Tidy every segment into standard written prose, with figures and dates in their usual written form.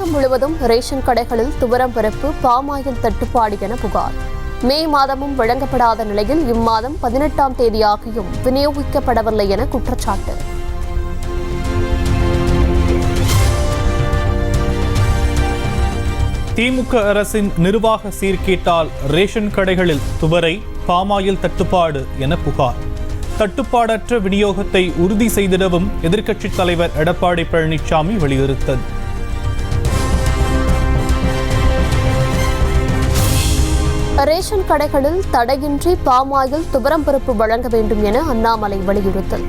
தமிழகம் முழுவதும் ரேஷன் கடைகளில் துவரம் பருப்பு, பாமாயில் தட்டுப்பாடு என புகார். மே மாதமும் வழங்கப்படாத நிலையில் இம்மாதம் 18ஆம் தேதியாகியும் விநியோகிக்கப்படவில்லை என குற்றச்சாட்டு. திமுக அரசின் நிர்வாக சீர்கேட்டால் ரேஷன் கடைகளில் துவரை, பாமாயில் தட்டுப்பாடு என புகார். தட்டுப்பாடற்ற விநியோகத்தை உறுதி செய்திடவும் எதிர்க்கட்சித் தலைவர் எடப்பாடி பழனிசாமி வலியுறுத்தல். ரேஷன் கடைகளில் தடையின்றி பாமாயில் துவரம் பருப்பு வழங்க வேண்டும் என அண்ணாமலை வலியுறுத்தல்.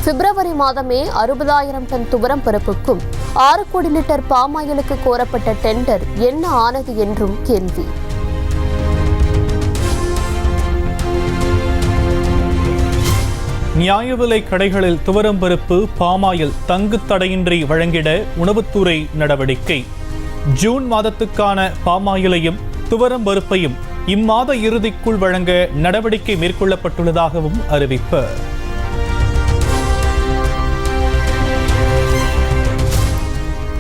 பிப்ரவரி மாதமே 60,000 டன் துவரம் பருப்புக்கும் 6 கோடி லிட்டர் பாமாயிலுக்கு கோரப்பட்ட டெண்டர் என்ன ஆனது என்றும் கேள்வி. நியாய விலை கடைகளில் துவரம் பருப்பு, பாமாயில் தங்கு தடையின்றி வழங்கிட உணவுத்துறை நடவடிக்கை. ஜூன் மாதத்துக்கான பாமாயிலையும் துவரம் பருப்பையும் இம்மாத இறுதிக்குள் வழங்க நடவடிக்கை மேற்கொள்ளப்பட்டுள்ளதாகவும் அறிவிப்பு.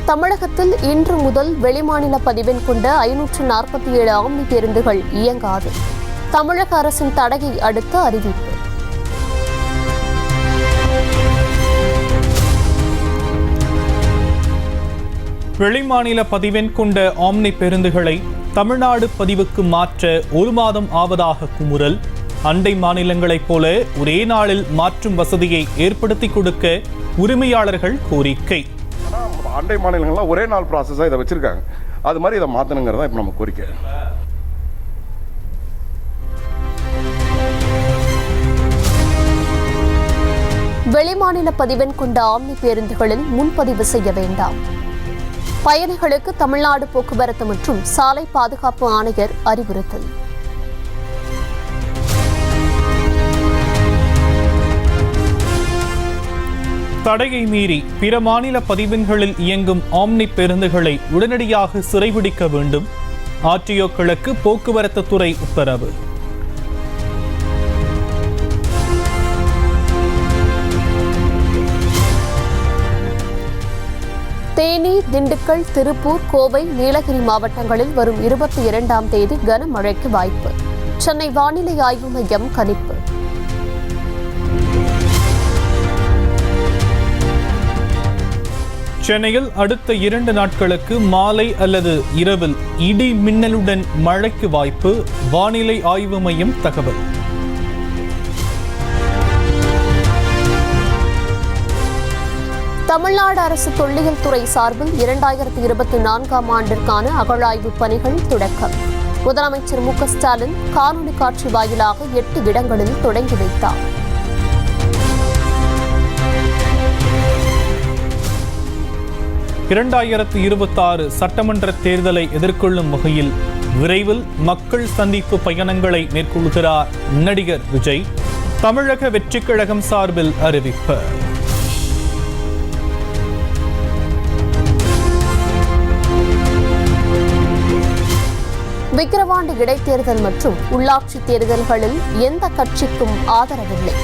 தமிழகத்தில் இன்று முதல் வெளிமாநில பதிவெண் கொண்ட 547 ஆம்னி பேருந்துகள் இயங்காது. தமிழக அரசின் தடையை அடுத்து அறிவிப்பு. வெளிமாநில பதிவெண் கொண்ட ஆம்னி பேருந்துகளை தமிழ்நாடு பதிவுக்கு மாற்ற 1 மாதம் ஆவதாக குமுறல். அண்டை மாநிலங்களைப் போல ஒரே நாளில் மாற்றும் வசதியை ஏற்படுத்தி கொடுக்க உரிமையாளர்கள் கோரிக்கை. அண்டை மாநிலங்கள்லாம் ஒரே நாள் ப்ராசஸாக இதை வச்சிருக்காங்க. அது மாதிரி இதை மாற்றணுங்கிறதா இப்போ நம்ம கோரிக்கை. வெளிமாநில பதிவெண் கொண்ட ஆம்னி பேருந்துகளில் முன்பதிவு செய்ய வேண்டாம். பயணிகளுக்கு தமிழ்நாடு போக்குவரத்து மற்றும் சாலை பாதுகாப்பு ஆணையர் அறிவுறுத்தல். தடையை மீறி பிற மாநில பதிவெண்களில் இயங்கும் ஆம்னி பேருந்துகளை உடனடியாக சிறைபிடிக்க வேண்டும். ஆர்டிஓக்களுக்கு போக்குவரத்து துறை உத்தரவு. தேனி, திண்டுக்கல், திருப்பூர், கோவை, நீலகிரி மாவட்டங்களில் வரும் 22ஆம் தேதி கனமழைக்கு வாய்ப்பு. சென்னை வானிலை ஆய்வு மையம் கணிப்பு. சென்னையில் அடுத்த 2 நாட்களுக்கு மாலை அல்லது இரவில் இடி மின்னலுடன் மழைக்கு வாய்ப்பு. வானிலை ஆய்வு மையம் தகவல். தமிழ்நாடு அரசு தொல்லியல் துறை சார்பில் 2024ஆம் ஆண்டிற்கான அகழாய்வு பணிகள் தொடக்கம். முதலமைச்சர் மு.க.ஸ்டாலின் காணொலி காட்சி வாயிலாக 8 இடங்களில் தொடங்கி வைத்தார். (2026) சட்டமன்ற தேர்தலை எதிர்கொள்ளும் வகையில் விரைவில் மக்கள் சந்திப்பு பயணங்களை மேற்கொள்கிறார் நடிகர் விஜய். தமிழக வெற்றிக் கழகம் சார்பில் அறிவிப்பு. விக்கிரவாண்டி இடைத்தேர்தல் மற்றும் உள்ளாட்சி தேர்தல்களில் எந்த கட்சிக்கும் ஆதரவில்லை.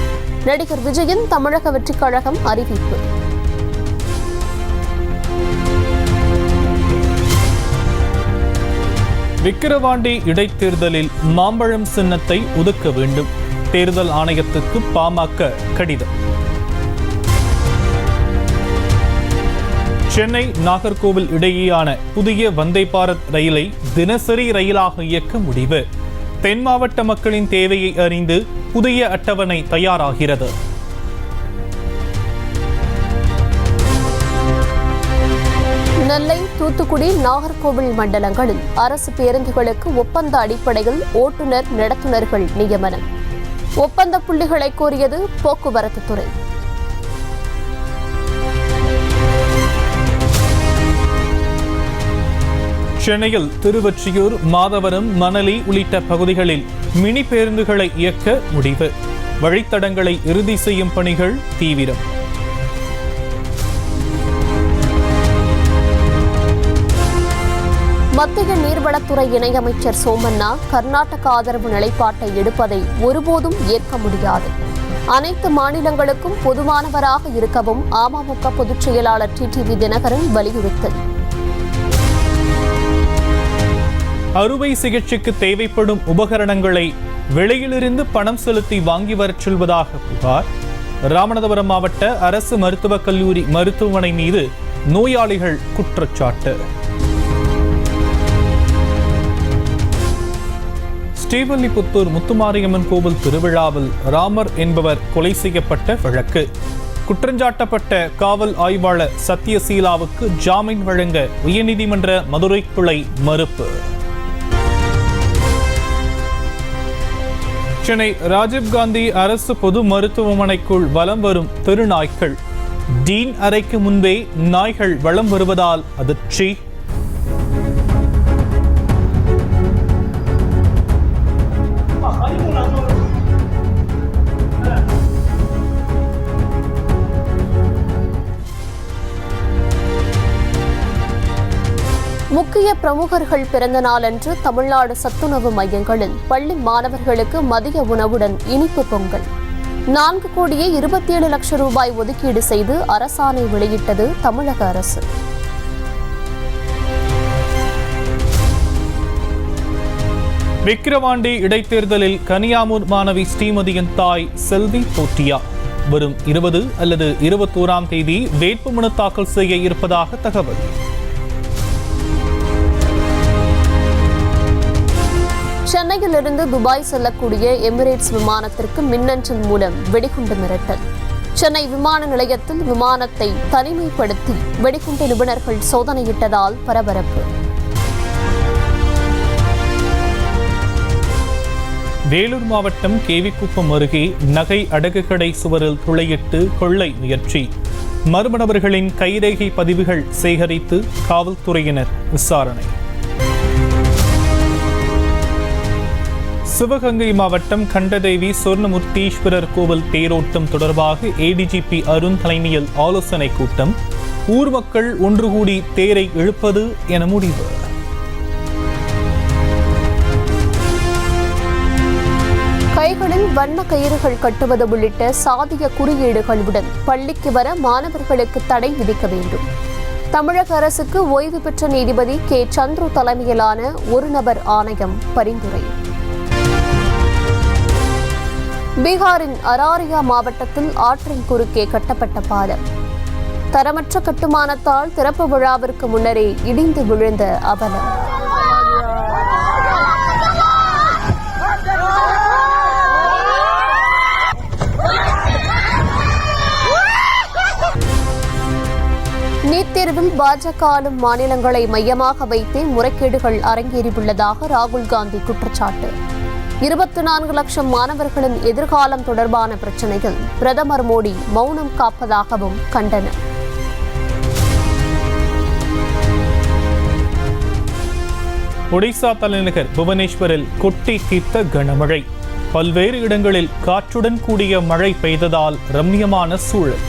நடிகர் விஜயின் தமிழக வெற்றிக் கழகம் அறிவிப்பு. விக்கிரவாண்டி இடைத்தேர்தலில் மாம்பழம் சின்னத்தை ஒதுக்க வேண்டும். தேர்தல் ஆணையத்துக்கு பாமக கடிதம். சென்னை நாகர்கோவில் இடையேயான புதிய வந்தே பாரத் ரயிலை தினசரி ரயிலாக இயக்க முடிவு. தென் மாவட்ட மக்களின் தேவையை அறிந்து புதிய அட்டவணை தயாராகிறது. நெல்லை, தூத்துக்குடி, நாகர்கோவில் மண்டலங்களில் அரசு பேருந்துகளுக்கு ஒப்பந்த அடிப்படையில் ஓட்டுநர், நடத்துனர்கள் நியமனம். ஒப்பந்த புள்ளிகளை கோரியது போக்குவரத்து துறை. சென்னையில் திருவொற்றியூர், மாதவரம், மணலி உள்ளிட்ட பகுதிகளில் மினி பேருந்துகளை இயக்க முடிவு. வழித்தடங்களை இறுதி செய்யும் பணிகள் தீவிரம். மத்திய நீர்வளத்துறை இணையமைச்சர் சோமண்ணா கர்நாடக ஆதரவு நிலைப்பாட்டை எடுப்பதை ஒருபோதும் ஏற்க முடியாது. அனைத்து மாநிலங்களுக்கும் பொதுவானவராக இருக்கவும் அமமுக பொதுச் செயலாளர் டிடிவி தினகரன் வலியுறுத்தல். அறுவை சிகிச்சைக்கு தேவைப்படும் உபகரணங்களை வெளியிலிருந்து பணம் செலுத்தி வாங்கி வரச் சொல்வதாக புகார். ராமநாதபுரம் மாவட்ட அரசு மருத்துவக் கல்லூரி மருத்துவமனை மீது நோயாளிகள் குற்றச்சாட்டு. ஸ்ரீவில்லிபுத்தூர் முத்துமாரியம்மன் கோவில் திருவிழாவில் ராமர் என்பவர் கொலை செய்யப்பட்ட வழக்கு. குற்றஞ்சாட்டப்பட்ட காவல் ஆய்வாளர் சத்யசீலாவுக்கு ஜாமீன் வழங்க உயர்நீதிமன்ற மதுரை கிளை மறுப்பு. சென்னை ராஜீவ்காந்தி அரசு பொது மருத்துவமனைக்குள் வலம் வரும் தெருநாய்கள். டீன் அறைக்கு முன்பே நாய்கள் வலம் வருவதால் அதிர்ச்சி. முக்கிய பிரமுகர்கள் பிறந்த நாளன்று தமிழ்நாடு சத்துணவு மையங்களில் பள்ளி மாணவர்களுக்கு மதிய உணவுடன் இனிப்பு பொங்கல். 4,27,00,000 ரூபாய் ஒதுக்கீடு செய்து அரசாணை வெளியிட்டது தமிழக அரசு. விக்கிரவாண்டி இடைத்தேர்தலில் கனியாமூர் மாணவி ஸ்ரீமதியின் தாய் செல்வி போட்டியா வரும் 20 அல்லது 21ஆம் தேதி வேட்புமனு தாக்கல் செய்ய இருப்பதாக தகவல். சென்னையிலிருந்து துபாய் செல்லக்கூடிய எமிரேட்ஸ் விமானத்திற்கு மின்னஞ்சல் மூலம் வெடிகுண்டு மிரட்டல். சென்னை விமான நிலையத்தில் விமானத்தை தனிமைப்படுத்தி வெடிகுண்டு நிபுணர்கள் சோதனையிட்டதால் பரபரப்பு. வேலூர் மாவட்டம் கேவிக்குப்பம் அருகே நகை அடகு கடை சுவரில் துளையிட்டு கொள்ளை முயற்சி. மர்ம நபர்களின் கைரேகை பதிவுகள் சேகரித்து காவல்துறையினர் விசாரணை. சிவகங்கை மாவட்டம் கண்டதேவி சொர்ணமுர்த்தீஸ்வரர் கோவில் தேரோட்டம் தொடர்பாக ஏடிஜிபி அருண் தலைமையில் ஆலோசனை கூட்டம். ஊர் மக்கள் ஒன்று கூடி தேரை இழுப்பது என முடிவு. கைகளில் வண்ண கயிறுகள் கட்டுவது உள்ளிட்ட சாதிய குறியீடுகளுடன் பள்ளிக்கு வர மாணவர்களுக்கு தடை விதிக்க வேண்டும். தமிழக அரசுக்கு ஓய்வு பெற்ற நீதிபதி கே. சந்துரு தலைமையிலான ஒரு நபர் ஆணையம் பரிந்துரை. பீகாரின் அராரியா மாவட்டத்தில் ஆற்றின் குறுக்கே கட்டப்பட்ட பாலம். தரமற்ற கட்டுமானத்தால் திறப்பு விழாவிற்கு முன்னரே இடிந்து விழுந்த அவலம். நீட் தேர்வில் பாஜக ஆளும் மாநிலங்களை மையமாக வைத்தே முறைகேடுகள் அரங்கேறியுள்ளதாக ராகுல் காந்தி குற்றச்சாட்டு. 24 லட்சம் மாணவர்களின் எதிர்காலம் தொடர்பான பிரச்சனைகள் பிரதமர் மோடி மௌனம் காப்பதாகவும் கண்டனம். ஒடிசா தலைநகர் புவனேஸ்வரில் கொட்டி தீர்த்த கனமழை. பல்வேறு இடங்களில் காற்றுடன் கூடிய மழை பெய்ததால் ரம்மியமான சூழல்.